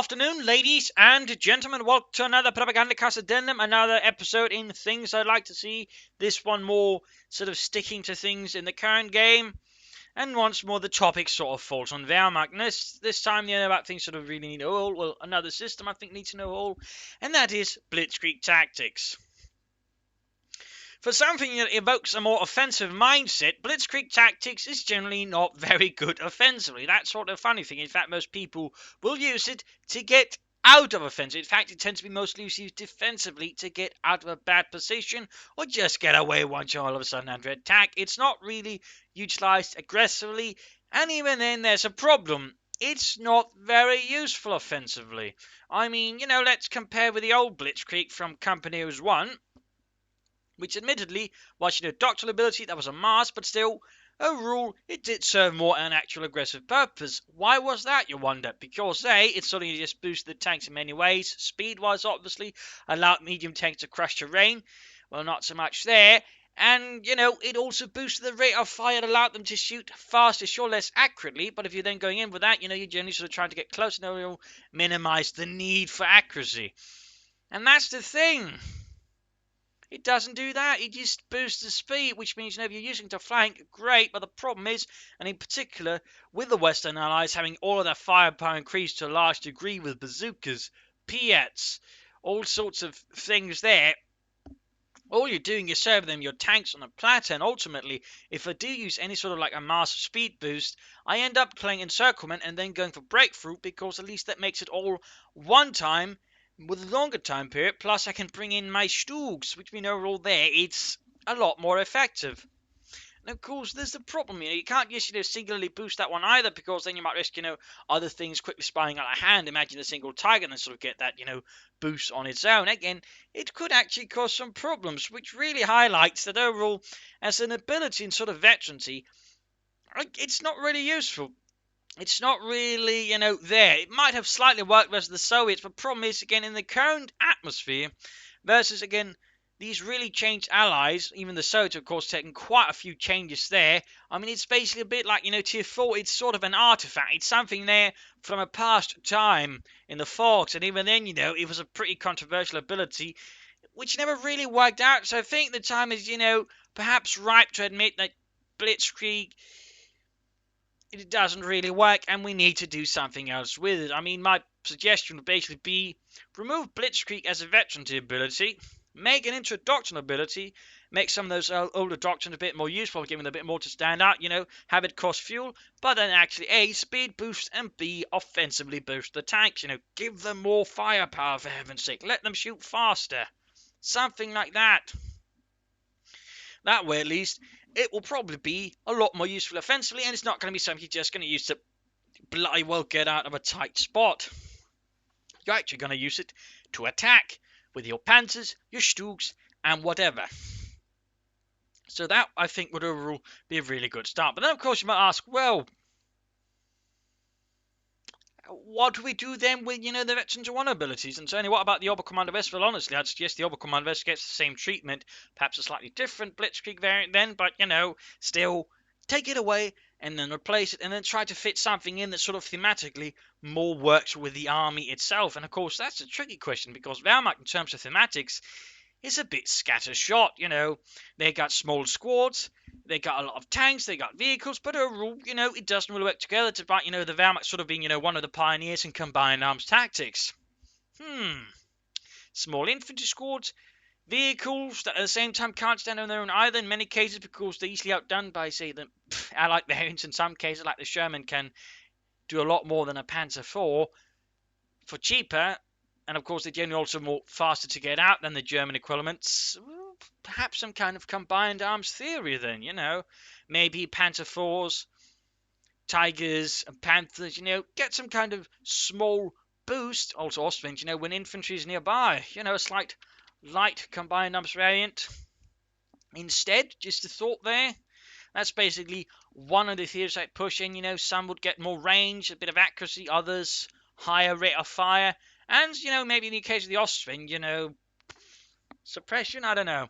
afternoon, ladies and gentlemen. Welcome to another Propagandacast addendum, another episode in Things I'd Like to See. This one more sort of sticking to things in the current game. And once more, the topic sort of falls on Wehrmacht. And this time, about things sort of really need to know. Well, another system I think needs to know all, and that is Blitzkrieg tactics. For something that evokes a more offensive mindset, Blitzkrieg tactics is generally not very good offensively. That's sort of funny thing. In fact, most people will use it to get out of offensive. In fact, it tends to be mostly used defensively to get out of a bad position or just get away once you're all of a sudden under attack. It's not really utilized aggressively, and even then there's a problem. It's not very useful offensively. I mean, let's compare with the old Blitzkrieg from Company 1, which admittedly was doctrinal ability that was a mask, but still, overall, it did serve more an actual aggressive purpose. Why was that, you wonder? Because it suddenly just boosted the tanks in many ways. Speed-wise, obviously, allowed medium tanks to crush terrain. Well, not so much there. And, it also boosted the rate of fire, allowed them to shoot faster, sure, less accurately. But if you're then going in with that, you're generally sort of trying to get close and it'll minimize the need for accuracy. And that's the thing. It doesn't do that. It just boosts the speed, which means if you're using to flank, great. But the problem is, and in particular, with the Western Allies having all of their firepower increased to a large degree with bazookas, Piats, all sorts of things there, all you're doing is serving them your tanks on a platter. And ultimately, if I do use any sort of like a massive speed boost, I end up playing encirclement and then going for breakthrough, because at least that makes it all one time with a longer time period, plus I can bring in my Stugs, which we know are all there. It's a lot more effective. And of course, there's the problem, you can't just, singularly boost that one either, because then you might risk, other things quickly spying out of hand. Imagine a single target and sort of get that, boost on its own. Again, it could actually cause some problems, which really highlights that overall, as an ability in sort of veterancy, it's not really useful. It's not really, there. It might have slightly worked versus the Soviets, but the problem is, again, in the current atmosphere versus, again, these really changed allies, even the Soviets, of course, taking quite a few changes there. I mean, it's basically a bit like, Tier 4, it's sort of an artifact. It's something there from a past time in the Forks, and even then, it was a pretty controversial ability, which never really worked out. So I think the time is, perhaps ripe to admit that Blitzkrieg, it doesn't really work, and we need to do something else with it. I mean, my suggestion would basically be remove Blitzkrieg as a veterancy ability, make it into a doctrine ability, make some of those older doctrines a bit more useful, give them a bit more to stand out, have it cost fuel, but then actually A, speed boost, and B, offensively boost the tanks, give them more firepower, for heaven's sake, let them shoot faster, something like that. That way, at least, it will probably be a lot more useful offensively, and it's not going to be something you're just going to use to bloody well get out of a tight spot. You're actually going to use it to attack with your Panzers, your Stugs, and whatever. So that, I think, would overall be a really good start. But then, of course, you might ask, well, what do we do then with, the Veterans of 1 abilities? And certainly, what about the Oberkommando West? Well, honestly, I'd suggest the Oberkommando West gets the same treatment, perhaps a slightly different Blitzkrieg variant then, but, still take it away and then replace it, and then try to fit something in that sort of thematically more works with the army itself. And, of course, that's a tricky question, because Wehrmacht, in terms of thematics, is a bit scattershot. They got small squads, they got a lot of tanks, they got vehicles, but overall, it doesn't really work together to fight, the Wehrmacht sort of being, one of the pioneers in combined arms tactics. Small infantry squads, vehicles that at the same time can't stand on their own either in many cases, because they're easily outdone by, say, the Allied variants. In some cases, like the Sherman, can do a lot more than a Panzer IV for cheaper. And of course, they're generally also more faster to get out than the German equivalents. Perhaps some kind of combined arms theory then, Maybe Panzer IVs, Tigers, and Panthers, get some kind of small boost. Also Austrians, when infantry is nearby. A slight light combined arms variant. Instead, just a thought there. That's basically one of the theories I'd push in. Some would get more range, a bit of accuracy, others higher rate of fire. And, maybe in the case of the Austrian, suppression, I don't know.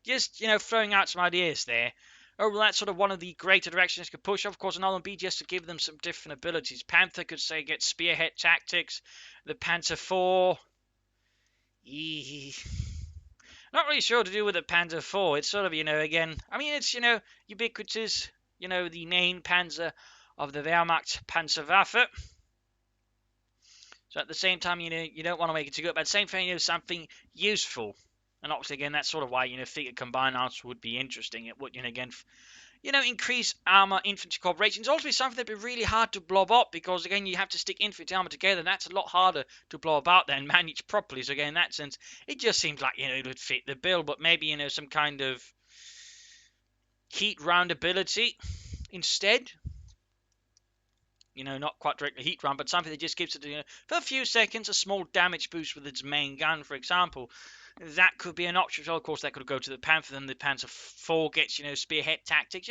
Just, throwing out some ideas there. Oh, well, that's sort of one of the greater directions could push. Of course, another one would be just to give them some different abilities. Panther could say get spearhead tactics. The Panther 4. Not really sure what to do with the Panther 4. It's sort of, again, I mean, it's, ubiquitous, the main Panzer of the Wehrmacht Panzerwaffe. So at the same time, you don't want to make it too good, but at the same time, something useful. And obviously, again, that's sort of why, figure combined arms would be interesting. It would, again, increase armor infantry cooperation. It's also something that'd be really hard to blob up because, again, you have to stick infantry armor together, and that's a lot harder to blow about than manage properly. So, again, in that sense, it just seems like, it would fit the bill, but maybe, some kind of heat round ability instead. Not quite directly heat round, but something that just gives it, for a few seconds, a small damage boost with its main gun, for example. That could be an option. So, of course, that could go to the Panther. Then the Panther 4 gets, spearhead tactics.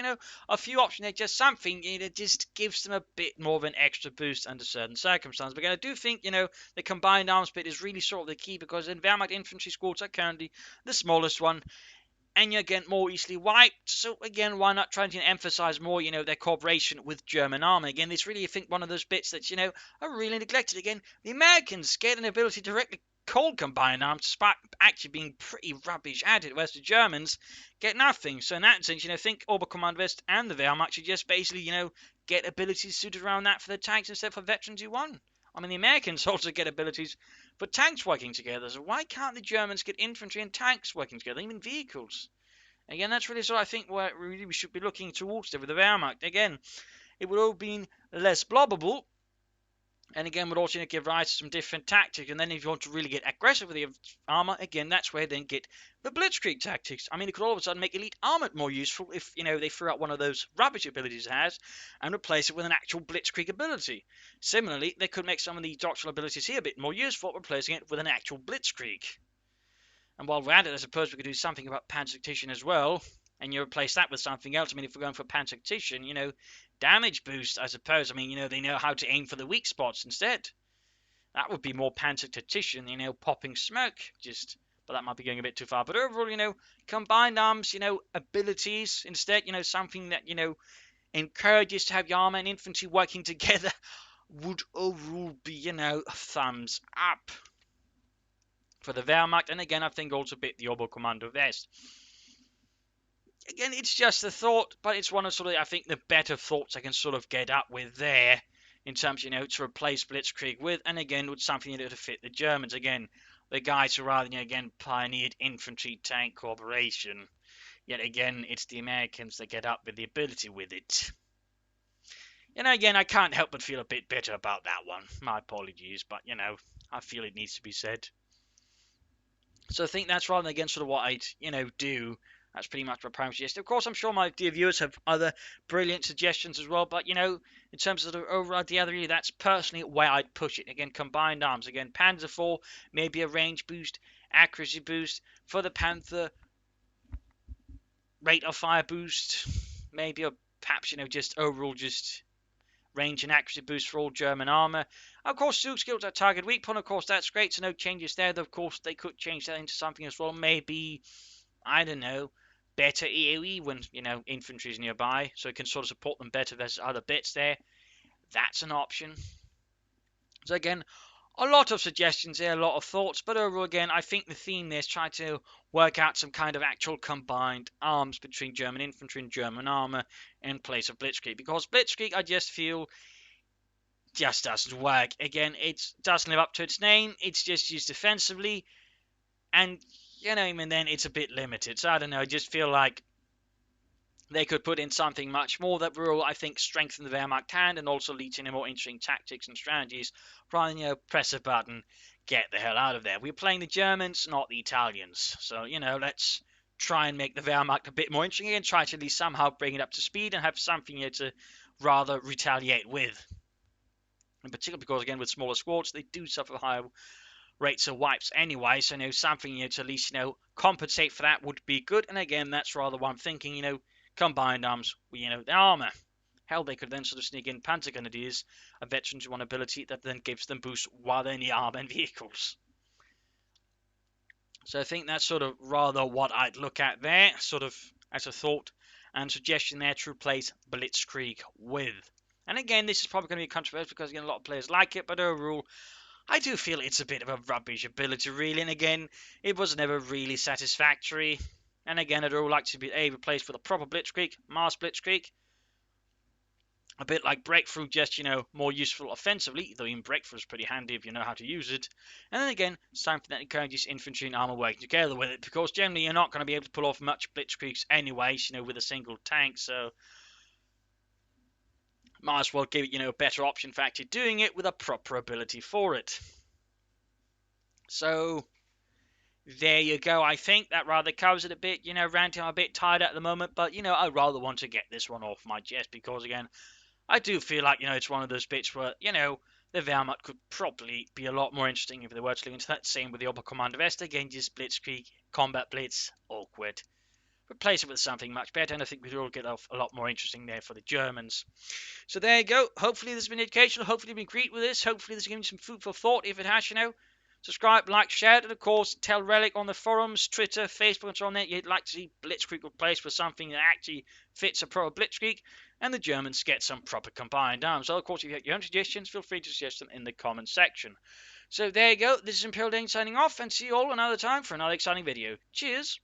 A few options there. Just something, that just gives them a bit more of an extra boost under certain circumstances. But again, I do think, the combined arms bit is really sort of the key because in Wehrmacht infantry squads are currently the smallest one. And you're again more easily wiped. So again, why not try to emphasize more, their cooperation with German army? Again, this really, I think, one of those bits that, are really neglected. Again, the Americans get an ability to directly cold combined arms despite actually being pretty rubbish at it, whereas the Germans get nothing. So in that sense, think Oberkommandwest and the Wehrmacht should just basically, get abilities suited around that for the tanks instead for veterans who won. I mean, the Americans also get abilities for tanks working together. So why can't the Germans get infantry and tanks working together, even vehicles? Again, that's really sort of, I think, where really we should be looking towards there with the Wehrmacht. Again, it would all be less blobbable. And again, would also give rise to some different tactics. And then if you want to really get aggressive with the armor, again, that's where then get the Blitzkrieg tactics. I mean, it could all of a sudden make elite armored more useful if, they threw out one of those rubbish abilities it has and replace it with an actual Blitzkrieg ability. Similarly, they could make some of the doctrinal abilities here a bit more useful, replacing it with an actual Blitzkrieg. And while we're at it, I suppose we could do something about Panzer as well. And you replace that with something else. I mean, if we're going for Panzer, damage boost, I suppose. I mean, they know how to aim for the weak spots instead. That would be more Panzer, popping smoke. But that might be going a bit too far. But overall, combined arms, abilities instead, something that, encourages to have your armor and infantry working together would overall be, a thumbs up for the Wehrmacht. And again, I think also a bit the Oberkommando Again, it's just a thought, but it's one of sort of, I think, the better thoughts I can sort of get up with there in terms, to replace Blitzkrieg with, and again, with something to fit the Germans. Again, the guys who rather, again, pioneered infantry tank cooperation. Yet again, it's the Americans that get up with the ability with it. Again, I can't help but feel a bit bitter about that one. My apologies, but, I feel it needs to be said. So I think that's rather than, again, sort of what I'd, do. That's pretty much my primary suggestion. Of course, I'm sure my dear viewers have other brilliant suggestions as well. But, in terms of the overall idea, that's personally where I'd push it. Again, combined arms. Again, Panzer 4, maybe a range boost, accuracy boost. For the Panther, rate of fire boost. Maybe, or perhaps, just overall just range and accuracy boost for all German armor. Of course, Zug skills at target weak point. Of course, that's great. So no changes there. Though, of course, they could change that into something as well. Maybe, I don't know, better AoE when, infantry is nearby, so it can sort of support them better versus other bits there. That's an option. So again, a lot of suggestions there, a lot of thoughts, but overall, again, I think the theme there is try to work out some kind of actual combined arms between German infantry and German armor in place of Blitzkrieg, because Blitzkrieg, I just feel, just doesn't work. Again, it doesn't live up to its name, it's just used defensively, and and then it's a bit limited. So I don't know, I just feel like they could put in something much more that will, I think, strengthen the Wehrmacht hand and also lead to more interesting tactics and strategies rather than, press a button, get the hell out of there. We're playing the Germans, not the Italians. So, let's try and make the Wehrmacht a bit more interesting and try to at least somehow bring it up to speed and have something here to rather retaliate with. In particular because, again, with smaller squads, they do suffer higher rates of wipes anyway, so something to at least compensate for that would be good. And again, that's rather what I'm thinking. Combined arms with the armor. Hell, they could then sort of sneak in Panzer Grenadiers, a veteran's one ability that then gives them boost while they're in the armor and vehicles. So I think that's sort of rather what I'd look at there, sort of as a thought and suggestion there to replace Blitzkrieg with. And again, this is probably going to be controversial because again, a lot of players like it, but overall, I do feel it's a bit of a rubbish ability, really. And again, it was never really satisfactory. And again, I'd all like to be replaced with a proper Blitzkrieg, Mars Blitzkrieg. A bit like Breakthrough, just, more useful offensively, though even Breakthrough is pretty handy if you know how to use it. And then again, something that encourages infantry and armor working together with it, because generally you're not going to be able to pull off much Blitzkriegs anyways, with a single tank, so might as well give it, a better option for actually doing it with a proper ability for it. So, there you go. I think that rather covers it a bit. Ranting, I'm a bit tired at the moment, but, I rather want to get this one off my chest because, again, I do feel like, it's one of those bits where, the Wehrmacht could probably be a lot more interesting if they were to look into that. Same with the Oberkommando West. Again, just Blitzkrieg, Combat Blitz, awkward. Replace it with something much better, and I think we'd all get off a lot more interesting there for the Germans. So there you go. Hopefully this has been educational. Hopefully you've been great with this. Hopefully this has given you some food for thought. If it has, subscribe, like, share it, and of course, tell Relic on the forums, Twitter, Facebook, and so on there you'd like to see Blitzkrieg replaced with something that actually fits a proper Blitzkrieg, and the Germans get some proper combined arms. So, of course, if you have your own suggestions, feel free to suggest them in the comments section. So there you go. This is Imperial Dane signing off, and see you all another time for another exciting video. Cheers!